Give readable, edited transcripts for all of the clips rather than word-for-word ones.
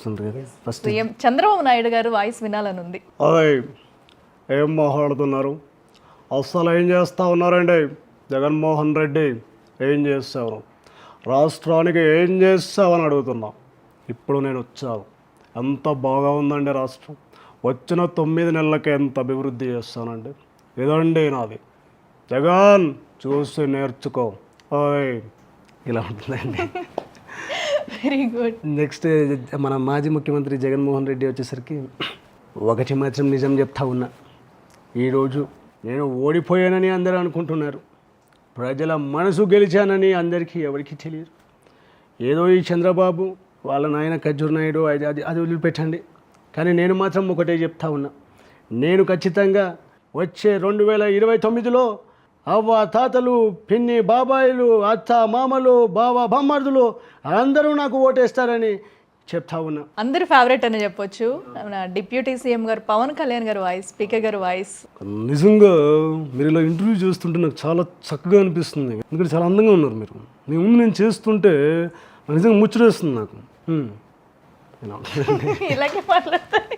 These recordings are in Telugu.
చూస్తుంటారు కదా ఫస్ట్. సీఎం చంద్రబాబు నాయుడు గారు వాయిస్ వినాలని ఉంది. అదే ఏం మాట్లాడుతున్నారు? అస్సలు ఏం చేస్తూ ఉన్నారండి జగన్మోహన్ రెడ్డి? ఏం చేస్తావు? రాష్ట్రానికి ఏం చేస్తావని అడుగుతున్నా. ఇప్పుడు నేను వచ్చాను, ఎంత బాగా ఉందండి రాష్ట్రం. వచ్చిన 9 నెలలకి ఎంత అభివృద్ధి చేస్తానండి. ఇదండి నాది. జగన్ చూసి నేర్చుకో. ఓయ్ ఇలా ఉంటుందండి. Very good. నెక్స్ట్ మన మాజీ ముఖ్యమంత్రి జగన్మోహన్ రెడ్డి వచ్చేసరికి ఒకటి మాత్రం నిజం చెప్తా ఉన్నా. ఈరోజు నేను ఓడిపోయానని అందరూ అనుకుంటున్నారు. ప్రజల మనసు గెలిచానని అందరికీ ఎవరికి తెలియదు. ఏదో ఈ చంద్రబాబు వాళ్ళ నాయన ఖర్జూర్ నాయుడు అది వదిలిపెట్టండి. కానీ నేను మాత్రం ఒకటే చెప్తా ఉన్నా. నేను ఖచ్చితంగా వచ్చే 2029లో అవ్వ తాతలు, పిన్ని బాబాయిలు, అత్త మామలు, బావ బామ్మర్దులు అందరూ నాకు ఓటేస్తారని చెప్తా ఉన్నా. అందరి ఫేవరెట్ అని చెప్పొచ్చు. మన డిప్యూటీ సీఎం గారు పవన్ కళ్యాణ్ గారు వాయిస్, స్పీకర్ గారు వాయిస్. నిజంగా మీరు ఇలా ఇంటర్వ్యూ చేస్తుంటే నాకు చాలా చక్కగా అనిపిస్తుంది. ఎందుకంటే చాలా అందంగా ఉన్నారు మీరు. మీ ముందు నేను చేస్తుంటే నిజంగా ముచ్చటేస్తుంది నాకు. ఇలాగే మాట్లాడతాను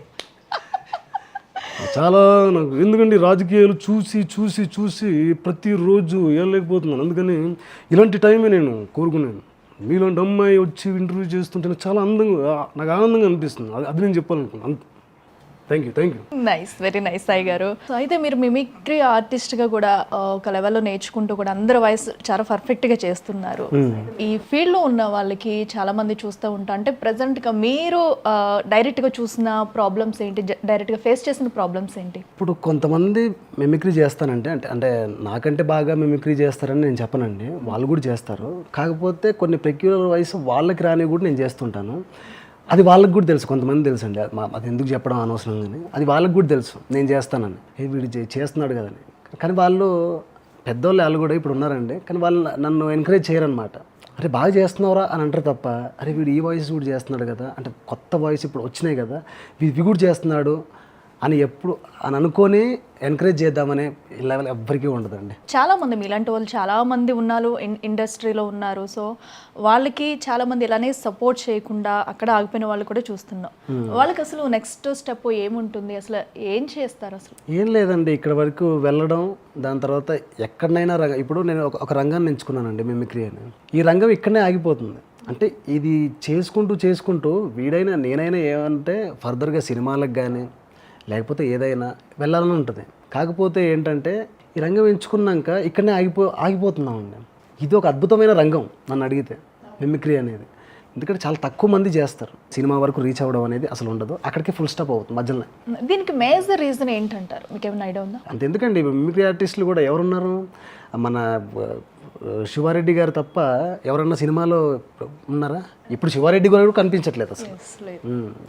చాలా నాకు. ఎందుకంటే రాజకీయాలు చూసి చూసి చూసి ప్రతిరోజు వెళ్ళలేకపోతున్నాను. అందుకని ఇలాంటి టైమే నేను కోరుకున్నాను. మీలాంటి అమ్మాయి వచ్చి ఇంటర్వ్యూ చేస్తుంటే నాకు చాలా అందంగా, నాకు ఆనందంగా అనిపిస్తుంది. అది నేను చెప్పాలనుకున్నాను. Thank you. Nice, very nice Sai గారు. సో అయితే మీరు మిమిక్రీ ఆర్టిస్ట్గా కూడా ఒక లెవెల్లో నేర్చుకుంటూ కూడా అందరి వాయిస్ చాలా పర్ఫెక్ట్గా చేస్తున్నారు. ఈ ఫీల్డ్లో ఉన్న వాళ్ళకి చాలా మంది చూస్తూ ఉంటా అంటే ప్రజెంట్గా మీరు డైరెక్ట్గా చూసిన ప్రాబ్లమ్స్ ఏంటి, డైరెక్ట్గా ఫేస్ చేసిన ప్రాబ్లమ్స్ ఏంటి? ఇప్పుడు కొంతమంది మిమిక్రీ చేస్తానంటే అంటే నాకంటే బాగా మిమిక్రీ చేస్తారని నేను చెప్పనండి. వాళ్ళు కూడా చేస్తారు. కాకపోతే కొన్ని పెక్యులర్ వాయిస్ వాళ్ళకి రాని కూడా నేను చేస్తుంటాను. అది వాళ్ళకి కూడా తెలుసు, కొంతమంది తెలుసు అండి. అది ఎందుకు చెప్పడం అనవసరం, కానీ అది వాళ్ళకి కూడా తెలుసు నేను చేస్తానని. వీడు చేస్తున్నాడు కదని. కానీ వాళ్ళు పెద్దవాళ్ళు వాళ్ళు కూడా ఇప్పుడు ఉన్నారండి. కానీ వాళ్ళు నన్ను ఎంకరేజ్ చేయరనమాట. అరే బాగా చేస్తున్నావురా అని అంటారు తప్ప, అరే వీడు ఈ వాయిస్ కూడా చేస్తున్నాడు కదా, అంటే కొత్త వాయిస్ ఇప్పుడు వచ్చినాయి కదా ఇవి కూడా చేస్తున్నాడు అని ఎప్పుడు అని అనుకొని ఎంకరేజ్ చేద్దామనే లెవెల్ ఎవ్వరికీ ఉండదండి. చాలామంది మీలాంటి వాళ్ళు చాలామంది ఉన్నారు, ఇండస్ట్రీలో ఉన్నారు. సో వాళ్ళకి చాలామంది ఇలానే సపోర్ట్ చేయకుండా అక్కడ ఆగిపోయిన వాళ్ళు కూడా చూస్తున్నాం. వాళ్ళకి అసలు నెక్స్ట్ స్టెప్ ఏముంటుంది, అసలు ఏం చేస్తారు? అసలు ఏం లేదండి, ఇక్కడ వరకు వెళ్ళడం. దాని తర్వాత ఎక్కడనైనా ఇప్పుడు నేను ఒక రంగాన్ని ఎంచుకున్నానండి, మిమిక్రీ అని. ఈ రంగం ఇక్కడనే ఆగిపోతుంది. అంటే ఇది చేసుకుంటూ వీడైనా నేనైనా ఏమంటే ఫర్దర్గా సినిమాలకు కానీ లేకపోతే ఏదైనా వెళ్ళాలని ఉంటుంది. కాకపోతే ఏంటంటే ఈ రంగం ఎంచుకున్నాక ఇక్కడనే ఆగిపోతున్నామండి. ఇది ఒక అద్భుతమైన రంగం నన్ను అడిగితే, మిమిక్రీ అనేది. ఎందుకంటే చాలా తక్కువ మంది చేస్తారు. సినిమా వరకు రీచ్ అవ్వడం అనేది అసలు ఉండదు. అక్కడికి ఫుల్ స్టాప్ అవుతుంది మధ్యలో. దీనికి మేజర్ రీజన్ ఏంటంటారు? మీకు ఏమైనా ఐడియా ఉందా? అంత ఎందుకండి, మిమిక్రీ ఆర్టిస్టులు కూడా ఎవరున్నారు? మన శివారెడ్డి గారు తప్ప ఎవరన్నా సినిమాలో ఉన్నారా? ఇప్పుడు శివారెడ్డి గారు కనిపించట్లేదు అసలు.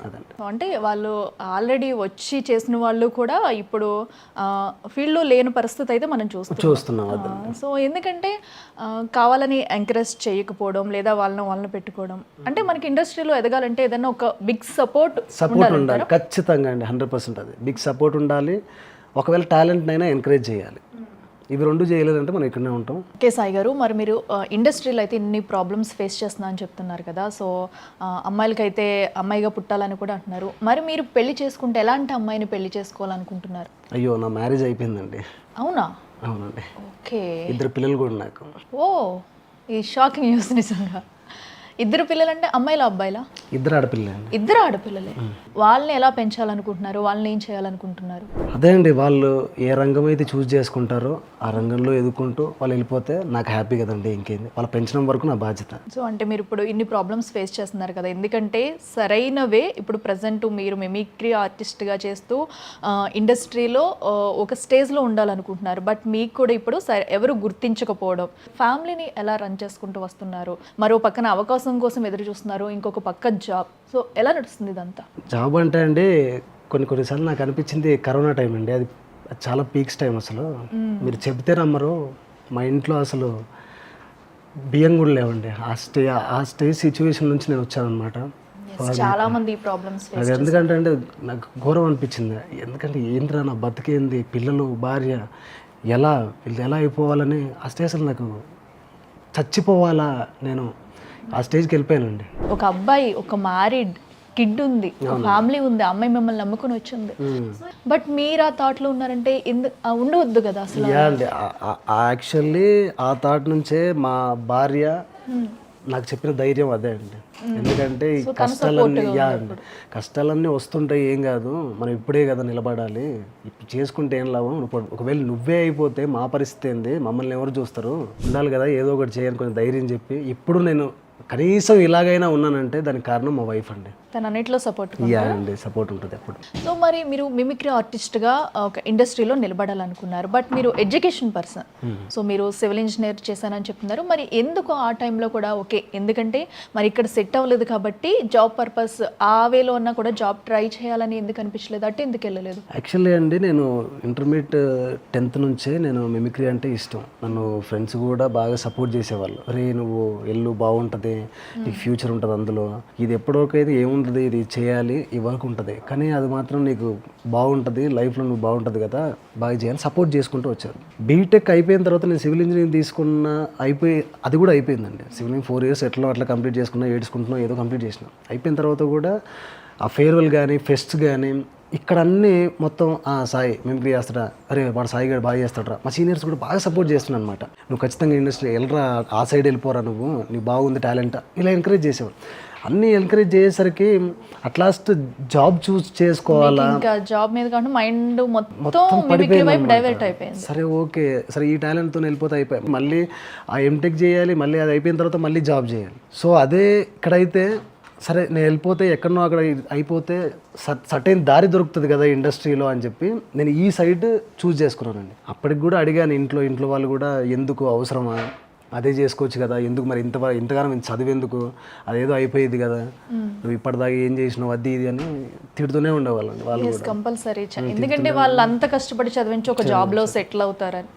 అదండి. అంటే వాళ్ళు ఆల్రెడీ వచ్చి చేసిన వాళ్ళు కూడా ఇప్పుడు ఫీల్డ్లో లేని పరిస్థితి అయితే మనం చూస్తున్నాం. సో ఎందుకంటే కావాలని ఎంకరేజ్ చేయకపోవడం లేదా వాళ్ళని పెట్టుకోవడం. అంటే మనకి ఇండస్ట్రీలో ఎదగాలంటే ఏదైనా ఒక బిగ్ సపోర్ట్ ఉండాలి. ఖచ్చితంగా అండి, 100% అది బిగ్ సపోర్ట్ ఉండాలి. ఒకవేళ టాలెంట్నైనా ఎంకరేజ్ చేయాలి. ఇవి రెండు చేయలేదంటే మనం ఇక్కడనే ఉంటాం. ఓకే సాయి గారు, మరి మీరు ఇండస్ట్రీలో అయితే ఇన్ని ప్రాబ్లమ్స్ ఫేస్ చేస్తున్నా అని చెప్తున్నారు కదా. సో అమ్మాయిలకైతే అమ్మాయిగా పుట్టాలని కూడా అంటున్నారు. మరి మీరు పెళ్లి చేసుకుంటే ఎలాంటి అమ్మాయిని పెళ్లి చేసుకోవాలనుకుంటున్నారు? అయ్యో, నా మ్యారేజ్ అయిపోయిందండి. అవునా? అవునండి. ఓకే. 2 పిల్లలు కూడా నాకు. ఓ, ఈ షాకింగ్ న్యూస్ నిజంగా. 2 పిల్లలు అంటే అమ్మాయిలా అబ్బాయిలా? 2 ఆడపిల్లలే. 2 ఆడపిల్లలే. వాళ్ళని ఎలా పెంచాలనుకుంటున్నారు? వాళ్ళని ఏం చేయాలనుకుంటున్నారు? అదే అండి, వాళ్ళు ఏ రంగం అయితే చూస్ చేసుకుంటారో ఆ రంగంలో ఎదుర్కొంటూ వాళ్ళు వెళ్ళిపోతే నాకు హ్యాపీ కదండి. ఇంకేంది, వాళ్ళ పెంచడం వరకు నా బాధ్యత. సో అంటే మీరు ఇప్పుడు ఇన్ని ప్రాబ్లమ్స్ ఫేస్ చేస్తున్నారు కదా, ఎందుకంటే సరైనవే ఇప్పుడు ప్రజెంట్ మీరు మిమిక్రీ ఆర్టిస్ట్గా చేస్తూ ఇండస్ట్రీలో ఒక స్టేజ్లో ఉండాలనుకుంటున్నారు. బట్ మీకు కూడా ఇప్పుడు ఎవరు గుర్తించకపోవడం, ఫ్యామిలీని ఎలా రన్ చేసుకుంటూ వస్తున్నారు, మరో పక్కన అవకాశం కోసం ఎదురు చూస్తున్నారు, ఇంకొక పక్క జాబ్. సో ఎలా నడుస్తుంది ఇదంతా? జాబ్ అంటే అండి కొన్నిసార్లు నాకు అనిపించింది కరోనా టైం అండి. అది చాలా పీక్స్ టైం. అసలు మీరు చెబితే నమ్మరు, మా ఇంట్లో అసలు బియ్యం కూడా లేవండి. ఆ స్టేజ్ సిచ్యువేషన్ నుంచి నేను వచ్చానమాట. చాలా మంది ప్రాబ్లమ్స్. అది ఎందుకంటే అంటే నాకు ఘోరం అనిపించింది. ఎందుకంటే ఏంట్రా నా బతికేంది, పిల్లలు భార్య వీళ్ళు ఎలా అయిపోవాలని ఆ స్టేజ్ అసలు నాకు చచ్చిపోవాలా, నేను ఆ స్టేజ్కి వెళ్ళిపోయానండి. ఒక అబ్బాయి, ఒక మ్యారీడ్ కిడ్ ఉంది, ఒక ఫ్యామిలీ ఉంది, ఆ అమ్మాయి మిమ్మల్ని నమ్ముకుని వచ్చింది. బట్ మీరు ఆ థాట్లో ఉన్నారంటే ఉండవద్దు కదా అసలు. యా అండి, యాక్చువల్లీ ఆ థాట్ నుంచే మా భార్య నాకు చెప్పిన ధైర్యం అదే అండి. ఎందుకంటే ఈ కష్టాలన్నీ అండి, కష్టాలన్నీ వస్తుంటాయి, ఏం కాదు, మనం ఇప్పుడే కదా నిలబడాలి, ఇప్పుడు చేసుకుంటే ఏం లాభం, ఒకవేళ నువ్వే అయిపోతే మా పరిస్థితి ఏంది, మమ్మల్ని ఎవరు చూస్తారు, ఉండాలి కదా ఏదో ఒకటి చేయని కొంచెం ధైర్యం చెప్పి ఇప్పుడు నేను కనీసం ఇలాగైనా ఉన్నానంటే దానికి కారణం మా వైఫ్ అండి. తన అన్నిట్లో సపోర్ట్. యా అండి, సపోర్ట్ ఉంటుంది అప్పుడు. సో మరి మీరు మిమిక్రీ ఆర్టిస్ట్గా ఒక ఇండస్ట్రీలో నిలబడాలనుకున్నారు, బట్ మీరు ఎడ్యుకేషన్ పర్సన్, సో మీరు సివిల్ ఇంజనీర్ చేశానని చెప్తున్నారు. మరి ఎందుకు ఆ టైంలో కూడా ఓకే, ఎందుకంటే మరి ఇక్కడ సెట్ అవ్వలేదు కాబట్టి జాబ్ పర్పస్ ఆ వేలో ఉన్నా కూడా జాబ్ ట్రై చేయాలని ఎందుకు అనిపించలేదు, అంటే ఎందుకు వెళ్ళలేదు? యాక్చువల్లీ అండి, నేను ఇంటర్మీడియట్ 10th నుంచే నేను మిమిక్రీ అంటే ఇష్టం. నన్ను ఫ్రెండ్స్ కూడా బాగా సపోర్ట్ చేసేవాళ్ళు. అరే నువ్వు వెళ్ళు, బాగుంటుంది, నీకు ఫ్యూచర్ ఉంటుంది అందులో, ఇది ఎప్పటికైతే ఏముంటుంది, ఇది చేయాలి, ఈ వర్క్ ఉంటుంది, కానీ అది మాత్రం నీకు బాగుంటుంది, లైఫ్లో నువ్వు బాగుంటుంది కదా, బాగా చేయాలి, సపోర్ట్ చేసుకుంటూ వచ్చారు. బీటెక్ అయిపోయిన తర్వాత నేను సివిల్ ఇంజనీరింగ్ తీసుకున్న, అది కూడా అయిపోయిందండి. సివిల్ ఇంజనీరింగ్ 4 years ఎట్లా అట్లా కంప్లీట్ చేసుకున్నా, ఏడ్చుకుంటున్నా ఏదో కంప్లీట్ చేసిన. అయిపోయిన తర్వాత కూడా ఆ ఫేర్వెల్ కానీ ఫెస్ట్ కానీ ఇక్కడ అన్నీ మొత్తం సాయి మిమిక్రీ చేస్తాడా, అరే వాడు సాయి గారు బాగా చేస్తాడరా, మా సీనియర్స్ కూడా బాగా సపోర్ట్ చేస్తున్నాను అనమాట. నువ్వు ఖచ్చితంగా ఇండస్ట్రీ వెళ్ళరా, ఆ సైడ్ వెళ్ళిపోరా, నీకు బాగుంది టాలెంట్, ఇలా ఎంకరేజ్ చేసేవాడు. అన్నీ ఎంకరేజ్ చేసేసరికి అట్ లాస్ట్ జాబ్ చూస్ చేసుకోవాలా, ఇంకా జాబ్ మీద కాకుండా మైండ్ మొత్తం మిమిక్రీ వైపు డైవర్ట్ అయిపోయింది. సరే ఓకే, సరే ఈ టాలెంట్తో వెళ్ళిపోతే అయిపోయి మళ్ళీ ఆ ఎంటెక్ చేయాలి, మళ్ళీ అది అయిపోయిన తర్వాత మళ్ళీ జాబ్ చేయాలి. సో అదే ఇక్కడైతే సరే నేను వెళ్ళిపోతే ఎక్కడనో అక్కడ అయిపోతే సర్టైన్ దారి దొరుకుతుంది కదా ఇండస్ట్రీలో అని చెప్పి నేను ఈ సైడ్ చూస్ చేసుకున్నానండి. అప్పటికి కూడా అడిగాను ఇంట్లో వాళ్ళు కూడా, ఎందుకు అవసరమా, అదే చేసుకోవచ్చు కదా, ఎందుకు మరి ఇంతగానం చదువు ఎందుకు, అదేదో అయిపోయేది కదా, నువ్వు ఇప్పటిదాకా ఏం చేసినావు అది ఇది అని తిడుతూనే ఉండేవాళ్ళండి వాళ్ళు. కంపల్సరీ, ఎందుకంటే వాళ్ళు అంత కష్టపడి చదివించి ఒక జాబ్లో సెటిల్ అవుతారని.